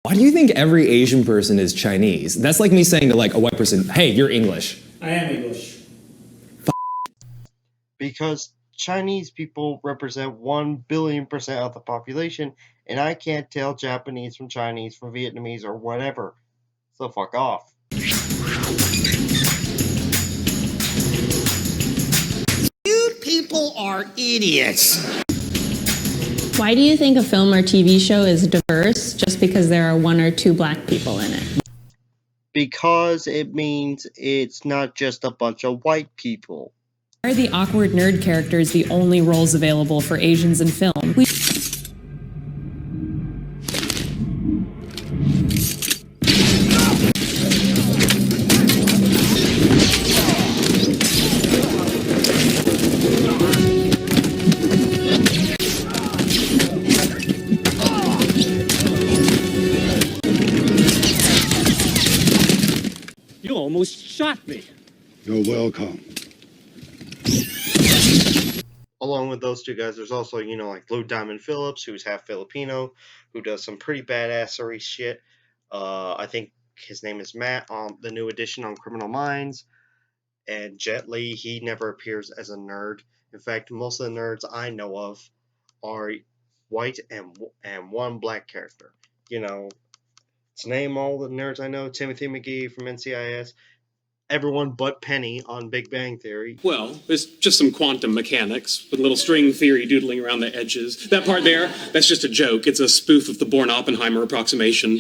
Why do you think every Asian person is Chinese? That's like me saying to like a white person, hey, you're English. I am English. Because Chinese people represent 1 billion% of the population, and I can't tell Japanese from Chinese from Vietnamese or whatever. So fuck off. You people are idiots. Why do you think a film or TV show is diverse just because there are 1 or 2 black people in it? Because it means it's not just a bunch of white people. Why are the awkward nerd characters the only roles available for Asians in film? You almost shot me. You're welcome. Along with those two guys, there's also, like Lou Diamond Phillips, who's half Filipino, who does some pretty badassery shit. I think his name is Matt on the new edition on Criminal Minds. And Jet Li, he never appears as a nerd. In fact, most of the nerds I know of are white and one black character. To name all the nerds I know, Timothy McGee from NCIS, everyone but Penny on Big Bang Theory. Well, it's just some quantum mechanics with a little string theory doodling around the edges. That part there, that's just a joke. It's a spoof of the Born-Oppenheimer approximation.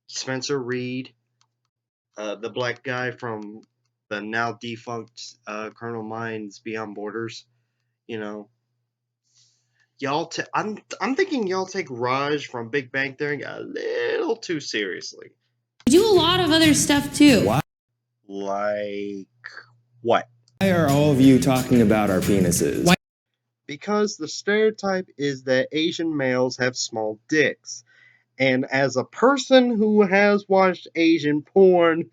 Spencer Reed, the black guy from the now defunct Colonel Minds Beyond Borders. I'm thinking y'all take Raj from Big Bang Theory a little too seriously. We do a lot of other stuff too. Why? Like what? Why are all of you talking about our penises? Why? Because the stereotype is that Asian males have small dicks. And as a person who has watched Asian porn,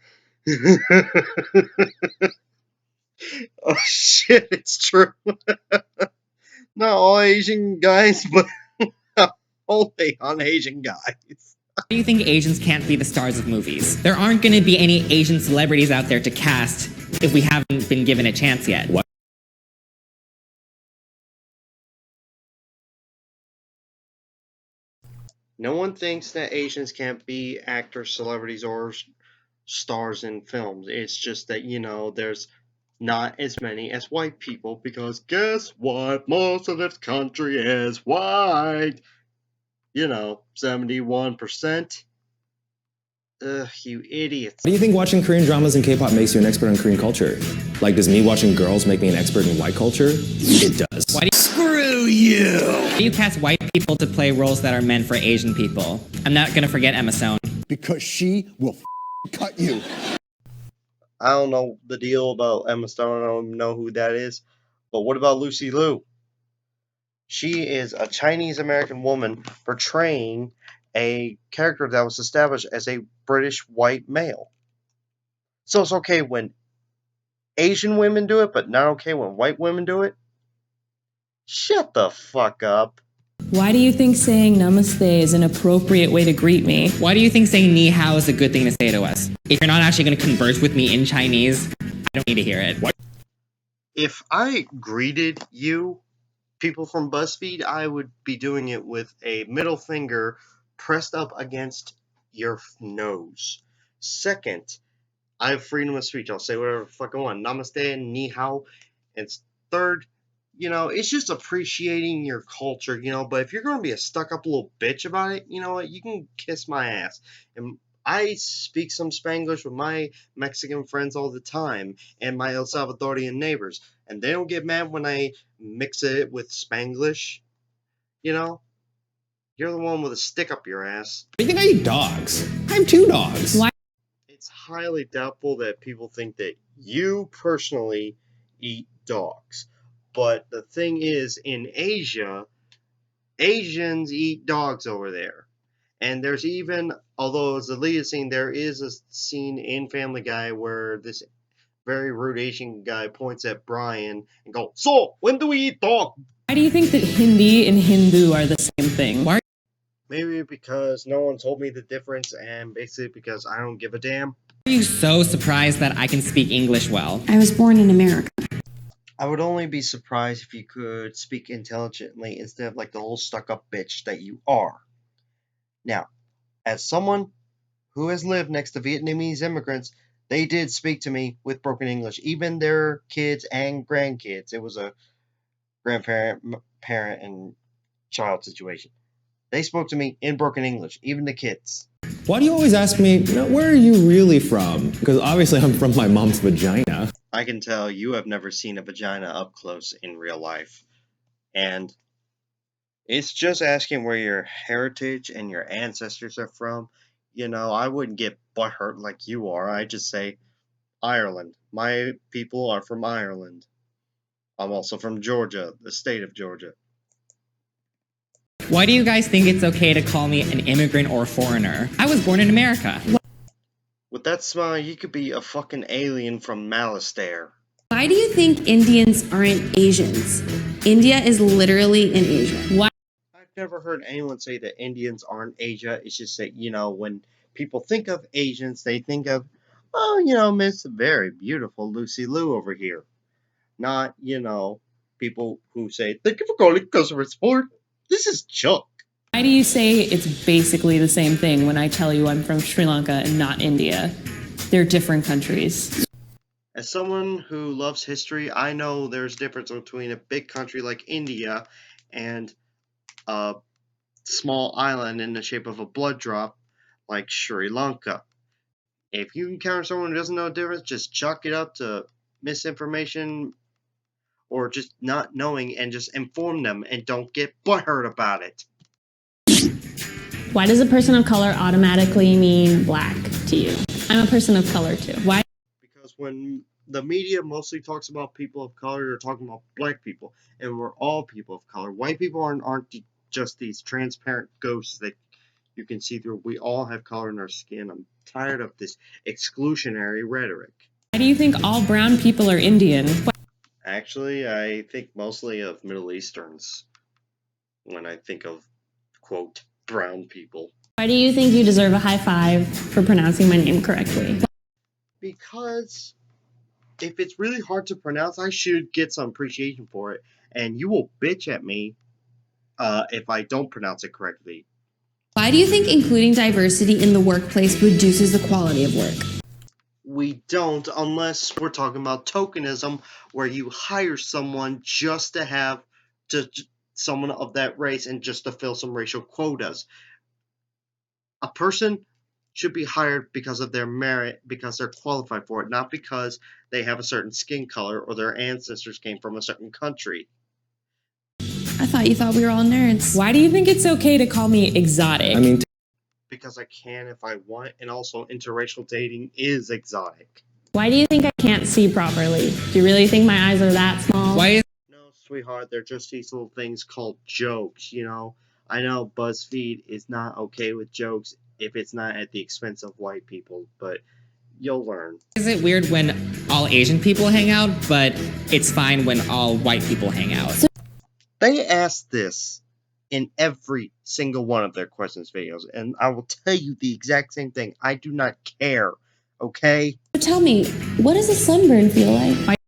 oh shit, it's true. Not all Asian guys, but only on Asian guys. Why do you think Asians can't be the stars of movies? There aren't going to be any Asian celebrities out there to cast if we haven't been given a chance yet. What? No one thinks that Asians can't be actors, celebrities, or stars in films. It's just that, there's not as many as white people, because guess what? Most of this country is white. 71%. Ugh, you idiots. Do you think watching Korean dramas and K-pop makes you an expert on Korean culture? Like, does me watching girls make me an expert in white culture? It does. Why do you screw you? Why do you cast white people to play roles that are meant for Asian people? I'm not gonna forget Emma Stone. Because she will cut you. I don't know the deal about Emma Stone. I don't know who that is. But what about Lucy Liu? She is a Chinese American woman portraying a character that was established as a British white male. So it's okay when Asian women do it, but not okay when white women do it? Shut the fuck up. Why do you think saying namaste is an appropriate way to greet me? Why do you think saying ni hao is a good thing to say to us? If you're not actually gonna converse with me in Chinese, I don't need to hear it. What? If I greeted you, people from BuzzFeed, I would be doing it with a middle finger pressed up against your nose. Second, I have freedom of speech. I'll say whatever the fuck I want. Namaste and ni hao. And third, it's just appreciating your culture, but if you're going to be a stuck-up little bitch about it, you know what, you can kiss my ass. And I speak some Spanglish with my Mexican friends all the time, and my El Salvadorian neighbors, and they don't get mad when I mix it with Spanglish. You're the one with a stick up your ass. Do you think I eat dogs? I have 2 dogs. Why? It's highly doubtful that people think that you personally eat dogs. But the thing is, in Asia, Asians eat dogs over there. And there's even, although it's the lead scene, there is a scene in Family Guy where this very rude Asian guy points at Brian and goes, "So, when do we eat dog?" Why do you think that Hindi and Hindu are the same thing? Why Maybe because no one told me the difference, and basically because I don't give a damn. are you so surprised that I can speak English well? I was born in America. I would only be surprised if you could speak intelligently instead of like the little stuck-up bitch that you are. Now, as someone who has lived next to Vietnamese immigrants, they did speak to me with broken English, even their kids and grandkids. It was a grandparent, parent, and child situation. They spoke to me in broken English, even the kids. Why do you always ask me, where are you really from? Because obviously I'm from my mom's vagina. I can tell you have never seen a vagina up close in real life. And it's just asking where your heritage and your ancestors are from. I wouldn't get butthurt like you are. I just say, Ireland. My people are from Ireland. I'm also from Georgia, the state of Georgia. Why do you guys think it's okay to call me an immigrant or foreigner? I was born in America. With that smile, you could be a fucking alien from Malastare. Why do you think Indians aren't Asians? India is literally in Asia. Why? I've never heard anyone say that Indians aren't Asia. It's just that, when people think of Asians, they think of, Miss Very Beautiful Lucy Liu over here. Not, people who say, thank you for calling customer support. This is Chuck. Why do you say it's basically the same thing when I tell you I'm from Sri Lanka and not India? They're different countries. As someone who loves history, I know there's a difference between a big country like India and a small island in the shape of a blood drop like Sri Lanka. If you encounter someone who doesn't know the difference, just chalk it up to misinformation or just not knowing and just inform them and don't get butthurt about it. Why does a person of color automatically mean black to you? I'm a person of color too. Why? Because when the media mostly talks about people of color, they're talking about black people, and we're all people of color. White people aren't just these transparent ghosts that you can see through. We all have color in our skin. I'm tired of this exclusionary rhetoric. Why do you think all brown people are Indian? Actually, I think mostly of Middle Easterns when I think of, quote, brown people. Why do you think you deserve a high five for pronouncing my name correctly? Because if it's really hard to pronounce, I should get some appreciation for it. And you will bitch at me if I don't pronounce it correctly. Why do you think including diversity in the workplace reduces the quality of work? We don't, unless we're talking about tokenism, where you hire someone just to have someone of that race and just to fill some racial quotas. A person should be hired because of their merit, because they're qualified for it, not because they have a certain skin color or their ancestors came from a certain country. I thought you thought we were all nerds. Why do you think it's okay to call me exotic? I mean, Because I can if I want, and also interracial dating is exotic. Why do you think I can't see properly? Do you really think my eyes are that small? Why is No, sweetheart, they're just these little things called jokes, I know BuzzFeed is not okay with jokes if it's not at the expense of white people, but you'll learn. it weird when all Asian people hang out, but it's fine when all white people hang out? They ask this in every single one of their questions videos, and I will tell you the exact same thing. I do not care, okay? So tell me, what does a sunburn feel like?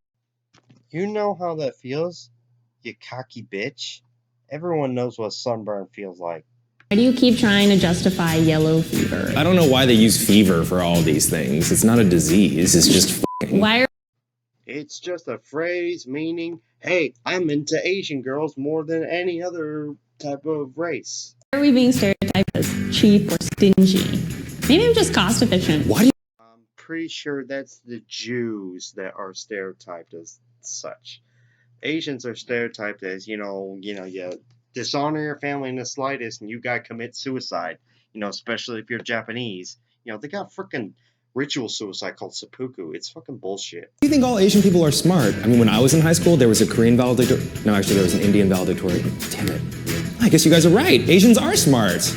You know how that feels, you cocky bitch? Everyone knows what sunburn feels like. Why do you keep trying to justify yellow fever? I don't know why they use fever for all these things. It's not a disease. It's just Why are It's just a phrase meaning, hey, I'm into Asian girls more than any other type of race. we being stereotyped as cheap or stingy? Maybe I'm just cost efficient. Why do you I'm pretty sure that's the Jews that are stereotyped as such. Asians are stereotyped as, you dishonor your family in the slightest and you gotta commit suicide. Especially if you're Japanese. They got freaking ritual suicide called seppuku. It's fucking bullshit. think all Asian people are smart? I mean, when I was in high school, there was a Korean valedictorian. No, actually, there was an Indian valedictorian. Damn it. I guess you guys are right. Asians are smart.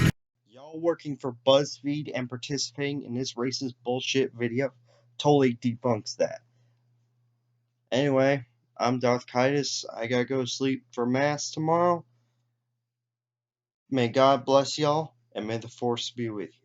Y'all working for BuzzFeed and participating in this racist bullshit video totally debunks that. Anyway, I'm Darth Kitus. I gotta go to sleep for Mass tomorrow. May God bless y'all, and may the Force be with you.